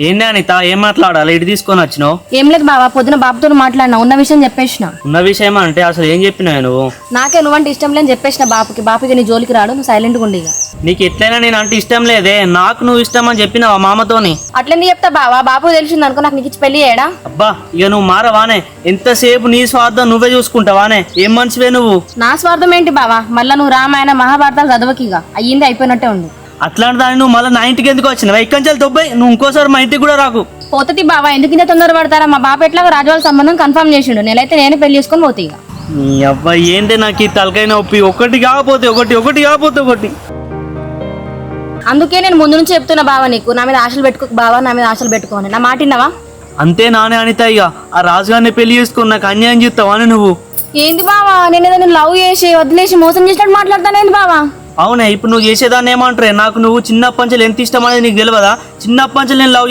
ఏంటి అనిత, ఏం మాట్లాడాలి? ఇటు తీసుకొని వచ్చినావు? ఏం లేదు బావా, పొద్దున బాబుతో మాట్లాడినా, ఉన్న విషయం చెప్పేసిన. ఉన్న విషయం అంటే అసలు ఏం చెప్పినావు నువ్వు? నాకే నువ్వంటే ఇష్టం లేని చెప్పేసిన బాపుకి నీ జోలికి రాడు, నువ్వు సైలెంట్గా ఉండి ఇక. నీకు ఎట్లయినా నేను అంటే ఇష్టం లేదే, నాకు నువ్వు ఇష్టం అని చెప్పినావా మామతోని? అట్లెందుకు చెప్తా బావా, బాపు తెలిసింది అనుకో నాకు నీకు ఇచ్చి పెళ్లి చేయడా? అబ్బా ఇక నువ్వు మారవానే, ఎంతసేపు నీ స్వార్థం నువ్వే చూసుకుంటావానే, ఏం మనిషివే నువ్వు? నా స్వార్థం ఏంటి బావా, మళ్ళీ నువ్వు రామాయణ మహాభారతాలు చదవకి ఇక, అయ్యింది అయిపోయినట్టే ఉంది. అట్లాంటి దాన్ని నువ్వు మళ్ళీ నా ఇంటికి ఎందుకు వచ్చినావు? ఇక్కడి నుంచి తొబ్బాయి, నువ్వు ఇంకోసారి మా ఇంటికి కూడా రాకు. పోతుంది బావా, ఎందుకు ఇంత తొందర పడతారా? మా బాప ఎట్లాగో రాజువాళ్ళ సంబంధం కన్ఫర్మ్ చేసిండు, నేనైతే నేనే పెళ్లి చేసుకొని పోతే ఇక. నీ అబ్బాయి ఏంటి నాకు ఈ తలకాయ నొప్పి, ఒకటి కాకపోతే ఒకటి. అందుకే నేను ముందు నుంచి చెప్తున్నా బావా, నీకు నా మీద ఆశలు పెట్టుకో బావా, నా మీద ఆశలు పెట్టుకోని. నా మాట విన్నావా? అంతే నానే అనిత, ఇక ఆ రాజుగారిని పెళ్లి చేసుకుని నాకు అన్యాయం చేస్తావాని నువ్వు? ఏంది బావా, నేను ఏదో లవ్ చేసి వదిలేసి మోసం చేసినట్టు మాట్లాడతానేంది బావా? అవునే, ఇప్పుడు నువ్వు చేసేదాన్ని ఏమంటారే? నాకు నువ్వు చిన్నప్పటి నుంచి ఎంత ఇష్టం అనేది నీకు తెలియదా? చిన్నప్పటి నుంచి నేను లవ్